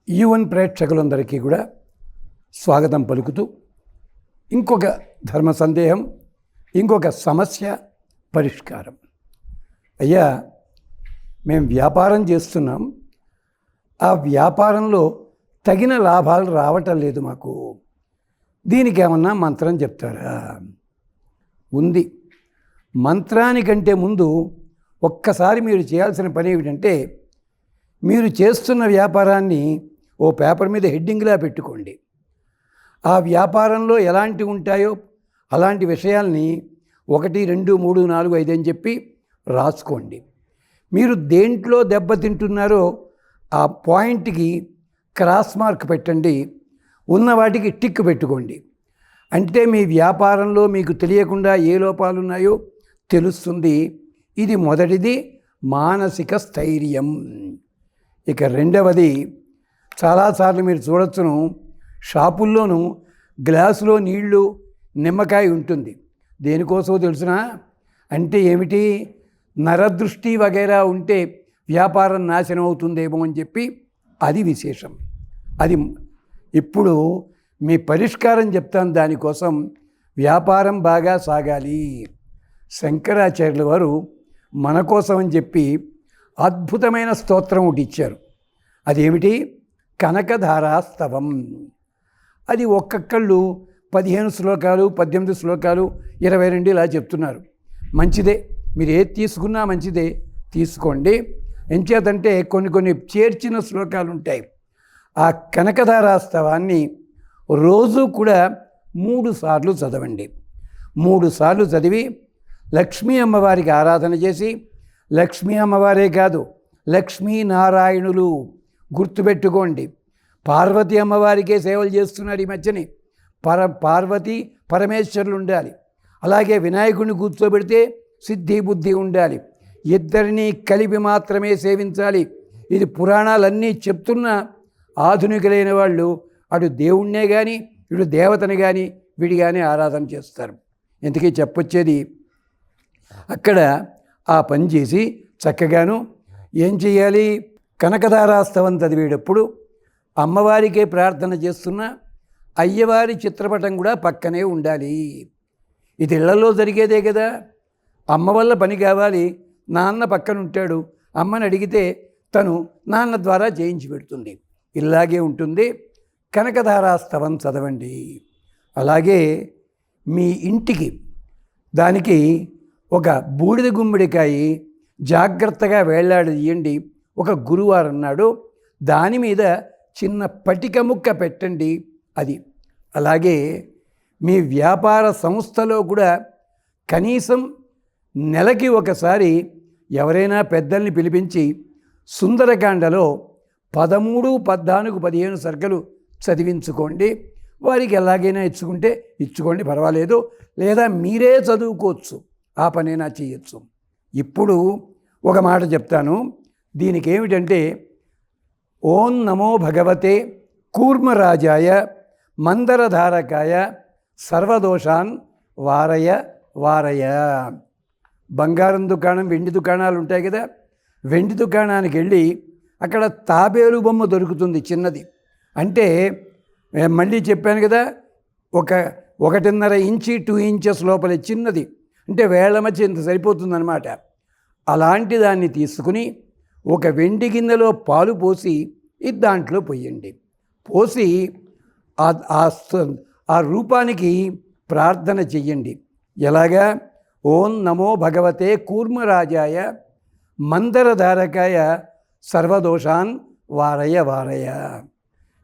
Even ప్రేక్షకులందరికీ కూడా స్వాగతం పలుకుతూ ఇంకొక ధర్మ సందేహం, ఇంకొక సమస్య పరిష్కారం. అయ్యా, మేము వ్యాపారం చేస్తున్నాం, ఆ వ్యాపారంలో తగిన లాభాలు రావటం లేదు మాకు, దీనికి ఏమన్నా మంత్రం చెప్తారా? ఉంది. మంత్రానికంటే ముందు ఒక్కసారి మీరు చేయాల్సిన పని ఏమిటంటే, మీరు చేస్తున్న వ్యాపారాన్ని ఓ పేపర్ మీద హెడ్డింగ్లా పెట్టుకోండి. ఆ వ్యాపారంలో ఎలాంటి ఉంటాయో అలాంటి విషయాల్ని 1, 2, 3, 4, 5 అని చెప్పి రాసుకోండి. మీరు దేంట్లో దెబ్బతింటున్నారో ఆ పాయింట్కి క్రాస్ మార్క్ పెట్టండి, ఉన్న వాటికి టిక్ పెట్టుకోండి. అంటే మీ వ్యాపారంలో మీకు తెలియకుండా ఏ లోపాలు ఉన్నాయో తెలుస్తుంది. ఇది మొదటిది, మానసిక స్థైర్యం. ఇక రెండవది, చాలాసార్లు మీరు చూడొచ్చును, షాపుల్లోనూ గ్లాసులో నీళ్లు, నిమ్మకాయ ఉంటుంది. దేనికోసమో తెలుసునా? అంటే ఏమిటి, నరదృష్టి వగైరా ఉంటే వ్యాపారం నాశనం అవుతుందేమో అని చెప్పి అది విశేషం. అది ఇప్పుడు మీ పరిష్కారం చెప్తాను. దానికోసం వ్యాపారం బాగా సాగాలి. శంకరాచార్యుల వారు మన కోసం అని చెప్పి అద్భుతమైన స్తోత్రం ఒకటి ఇచ్చారు. అదేమిటి? కనకధారాస్తవం. అది ఒక్కొక్కళ్ళు 15 శ్లోకాలు, 18 శ్లోకాలు, 22 ఇలా చెప్తున్నారు. మంచిదే, మీరు ఏది తీసుకున్నా మంచిదే, తీసుకోండి. ఎంచేతంటే కొన్ని చేర్చిన శ్లోకాలు ఉంటాయి. ఆ కనకధారాస్తవాన్ని రోజు కూడా 3 సార్లు చదవండి. 3 సార్లు చదివి లక్ష్మీ అమ్మవారికి ఆరాధన చేసి, లక్ష్మీ అమ్మవారే కాదు, లక్ష్మీనారాయణులు గుర్తుపెట్టుకోండి. పార్వతీ అమ్మవారికే సేవలు చేస్తున్నారు ఈ మధ్యని. పార్వతి పరమేశ్వరులు ఉండాలి. అలాగే వినాయకుడిని కూర్చోబెడితే సిద్ధి బుద్ధి ఉండాలి. ఇద్దరినీ కలిపి మాత్రమే సేవించాలి. ఇది పురాణాలన్నీ చెప్తున్న ఆధునికులైన వాళ్ళు అటు దేవుణ్ణే కానీ ఇటు దేవతని కానీ విడిగానే ఆరాధన చేస్తారు. ఇంతకీ చెప్పొచ్చేది, అక్కడ ఆ పని చేసి చక్కగాను ఏం చేయాలి? కనకధారాస్తవం చదివేటప్పుడు అమ్మవారికే ప్రార్థన చేస్తున్న అయ్యవారి చిత్రపటం కూడా పక్కనే ఉండాలి. ఇది ఇళ్లలో జరిగేదే కదా. అమ్మ వల్ల పని కావాలి, నాన్న పక్కన ఉంటాడు, అమ్మని అడిగితే తను నాన్న ద్వారా చేయించి పెడుతుంది. ఇలాగే ఉంటుంది. కనకధారాస్తవం చదవండి. అలాగే మీ ఇంటికి దానికి ఒక బూడిద గుమ్మడికాయ జాగ్రత్తగా వేళ్లాడదీయండి. ఒక గురువారం నాడు దాని మీద చిన్న పటిక ముక్క పెట్టండి. అది అలాగే మీ వ్యాపార సంస్థలో కూడా కనీసం నెలకి ఒకసారి ఎవరైనా పెద్దల్ని పిలిపించి సుందరకాండలో 13, 14, 15 సర్గలు చదివించుకోండి. వారికి ఎలాగైనా ఇచ్చుకోండి, పర్వాలేదు. లేదా మీరే చదువుకోవచ్చు, ఆ పనైనా చేయొచ్చు. ఇప్పుడు ఒక మాట చెప్తాను. దీనికి ఏమిటంటే, ఓం నమో భగవతే కూర్మరాజాయ మందరధారకాయ సర్వదోషాన్ వారయ వారయ. బంగారం దుకాణం, వెండి దుకాణాలు ఉంటాయి కదా. వెండి దుకాణానికి వెళ్ళి అక్కడ తాబేలు బొమ్మ దొరుకుతుంది, చిన్నది. అంటే మళ్ళీ చెప్పాను కదా, 1.5 ఇంచి 2 ఇంచెస్ లోపలే చిన్నది. అంటే వేళ్ల మధ్య ఇంత సరిపోతుందన్నమాట. అలాంటి దాన్ని తీసుకుని ఒక వెండి గిన్నెలో పాలు పోసి ఇది దాంట్లో పోయండి. పోసి ఆ రూపానికి ప్రార్థన చెయ్యండి. ఎలాగా? ఓం నమో భగవతే కూర్మరాజాయ మందరధారకాయ సర్వదోషాన్ వారయ వారయ.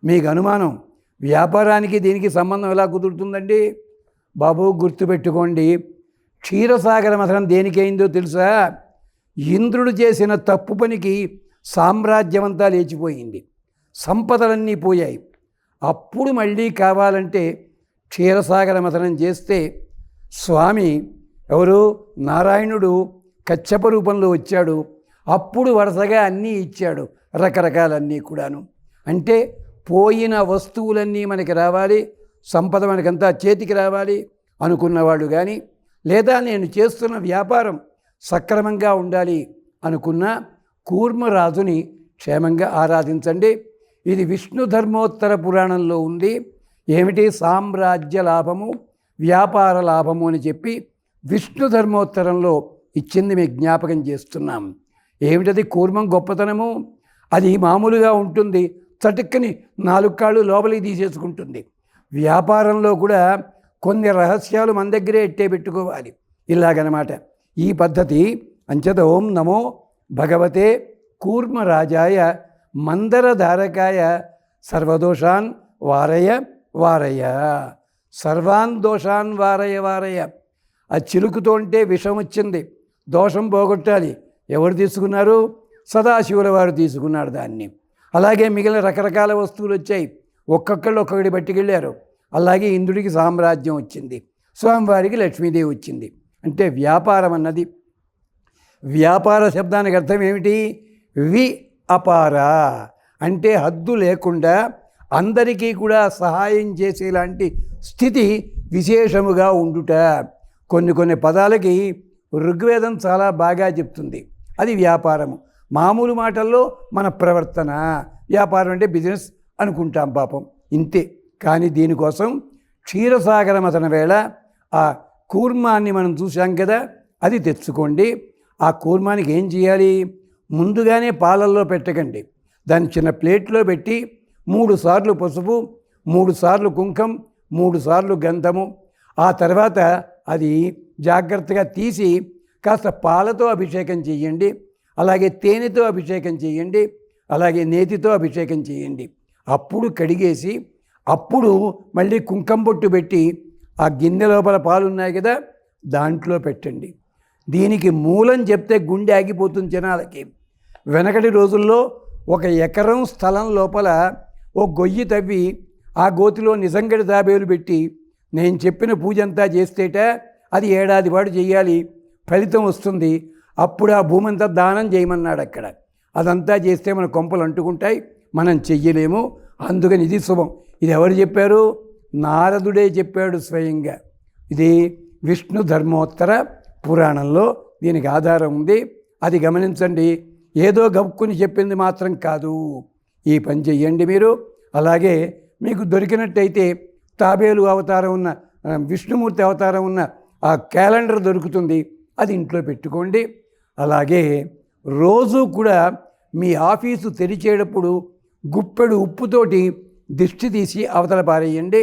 మీకు అనుమానం, వ్యాపారానికి దీనికి సంబంధం ఎలా కుదురుతుందండి? బాబు గుర్తుపెట్టుకోండి, క్షీరసాగర మథనం దేనికైందో తెలుసా? ఇంద్రుడు చేసిన తప్పు పనికి సామ్రాజ్యమంతా లేచిపోయింది, సంపదలన్నీ పోయాయి. అప్పుడు మళ్ళీ కావాలంటే క్షీరసాగర మథనం చేస్తే స్వామి ఎవరు? నారాయణుడు కచ్చప రూపంలో వచ్చాడు. అప్పుడు వరుసగా అన్నీ ఇచ్చాడు, రకరకాలన్నీ కూడాను. అంటే పోయిన వస్తువులన్నీ మనకి రావాలి, సంపద మనకంతా చేతికి రావాలి అనుకున్నవాళ్ళు కానీ, లేదా నేను చేస్తున్న వ్యాపారం సక్రమంగా ఉండాలి అనుకున్న కూర్మరాజుని క్షేమంగా ఆరాధించండి. ఇది విష్ణు ధర్మోత్తర పురాణంలో ఉంది. ఏమిటి? సామ్రాజ్య లాభము, వ్యాపార లాభము అని చెప్పి విష్ణు ధర్మోత్తరంలో ఇచ్చింది మీకు జ్ఞాపకం చేస్తున్నాం. ఏమిటది? కూర్మం గొప్పతనము. అది మామూలుగా ఉంటుంది, చటుక్కని 4 కాళ్ళు లోపలికి తీసేసుకుంటుంది. వ్యాపారంలో కూడా కొన్ని రహస్యాలు మన దగ్గరే ఎట్టే పెట్టుకోవాలి. ఇలాగనమాట ఈ పద్ధతి. అంచేత ఓం నమో భగవతే కూర్మరాజాయ మందరధారకాయ సర్వదోషాన్ వారయ వారయ. సర్వాన్ దోషాన్ వారయ వారయ. ఆ చిలుకుతో అంటే విషం వచ్చింది, దోషం పోగొట్టాలి. ఎవరు తీసుకున్నారు? సదాశివుల వారు తీసుకున్నాడు దాన్ని. అలాగే మిగిలిన రకరకాల వస్తువులు వచ్చాయి, ఒక్కొక్కళ్ళు ఒక్కొక్కటి పట్టుకెళ్ళారు. అలాగే ఇంద్రుడికి సామ్రాజ్యం వచ్చింది, స్వామివారికి లక్ష్మీదేవి వచ్చింది. అంటే వ్యాపారం అన్నది, వ్యాపార శబ్దానికి అర్థం ఏమిటి? వి అపార అంటే హద్దు లేకుండా అందరికీ కూడా సహాయం చేసేలాంటి స్థితి విశేషముగా ఉండుట. కొన్ని పదాలకి ఋగ్వేదం చాలా బాగా చెప్తుంది. అది వ్యాపారము. మామూలు మాటల్లో మన ప్రవర్తన. వ్యాపారం అంటే బిజినెస్ అనుకుంటాం పాపం, ఇంతే. కానీ దీనికోసం క్షీరసాగర మథన వేళ ఆ కూర్మాన్ని మనం చూసాం కదా, అది తెచ్చుకోండి. ఆ కూర్మానికి ఏం చేయాలి? ముందుగానే పాలల్లో పెట్టకండి, దాన్ని చిన్న ప్లేట్లో పెట్టి 3 సార్లు పసుపు, 3 సార్లు కుంకం, 3 సార్లు గంధము, ఆ తర్వాత అది జాగ్రత్తగా తీసి కాస్త పాలతో అభిషేకం చేయండి, అలాగే తేనెతో అభిషేకం చేయండి, అలాగే నేతితో అభిషేకం చేయండి. అప్పుడు కడిగేసి అప్పుడు మళ్ళీ కుంకం బొట్టు పెట్టి ఆ గిన్నె లోపల పాలు ఉన్నాయి కదా దాంట్లో పెట్టండి. దీనికి మూలం చెప్తే గుండె ఆగిపోతుంది జనాలకి. వెనకటి రోజుల్లో 1 ఎకరం స్థలం లోపల ఓ గొయ్యి తవ్వి ఆ గోతిలో నిజంగడి తాబేలు పెట్టి నేను చెప్పిన పూజ అంతా చేస్తేట అది ఏడాది పాటు చేయాలి, ఫలితం వస్తుంది. అప్పుడు ఆ భూమి అంతా దానం చేయమన్నాడు అక్కడ. అదంతా చేస్తే మన కొంపలు అంటుకుంటాయి, మనం చెయ్యలేము. అందుకని ఇది శుభం. ఇది ఎవరు చెప్పారు? నారదుడే చెప్పాడు స్వయంగా. ఇది విష్ణు ధర్మోత్తర పురాణంలో దీనికి ఆధారం ఉంది. అది గమనించండి. ఏదో గబుక్కుని చెప్పింది మాత్రం కాదు. ఈ పని చెయ్యండి మీరు. అలాగే మీకు దొరికినట్టయితే తాబేలు అవతారం ఉన్న, విష్ణుమూర్తి అవతారం ఉన్న ఆ క్యాలెండర్ దొరుకుతుంది, అది ఇంట్లో పెట్టుకోండి. అలాగే రోజు కూడా మీ ఆఫీసు తెరిచేటప్పుడు గుప్పెడు ఉప్పుతోటి దిష్టి తీసి అవతల పారేయండి.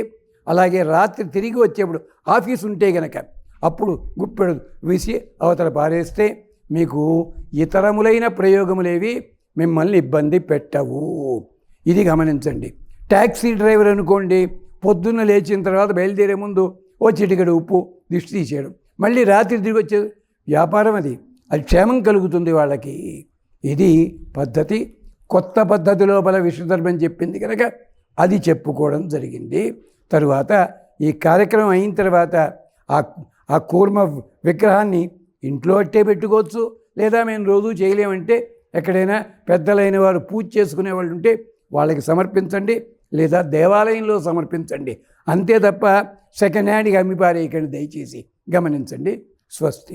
అలాగే రాత్రి తిరిగి వచ్చేప్పుడు ఆఫీసు ఉంటే గనక అప్పుడు గుప్పెడు వేసి అవతల పారేస్తే మీకు ఇతరములైన ప్రయోగములేవి మిమ్మల్ని ఇబ్బంది పెట్టవు. ఇది గమనించండి. ట్యాక్సీ డ్రైవర్ అనుకోండి, పొద్దున్న లేచిన తర్వాత బయలుదేరే ముందు ఓ చిటికెడు ఉప్పు దిష్టి తీసేయడం, మళ్ళీ రాత్రి తిరిగి వచ్చే వ్యాపారం అది క్షేమం కలుగుతుంది వాళ్ళకి. ఇది పద్ధతి. కొత్త పద్ధతి లోపల విష్ణుధర్మం చెప్పింది కనుక అది చెప్పుకోవడం జరిగింది. తరువాత ఈ కార్యక్రమం అయిన తర్వాత ఆ కూర్మ విగ్రహాన్ని ఇంట్లో అట్టే పెట్టుకోవచ్చు, లేదా మేము రోజు చేయలేమంటే ఎక్కడైనా పెద్దలైన వారు పూజ చేసుకునే వాళ్ళు ఉంటే వాళ్ళకి సమర్పించండి, లేదా దేవాలయంలో సమర్పించండి. అంతే తప్ప సెకండ్ హ్యాండ్గా అమ్మిపారేయకండి దయచేసి. గమనించండి. స్వస్తి.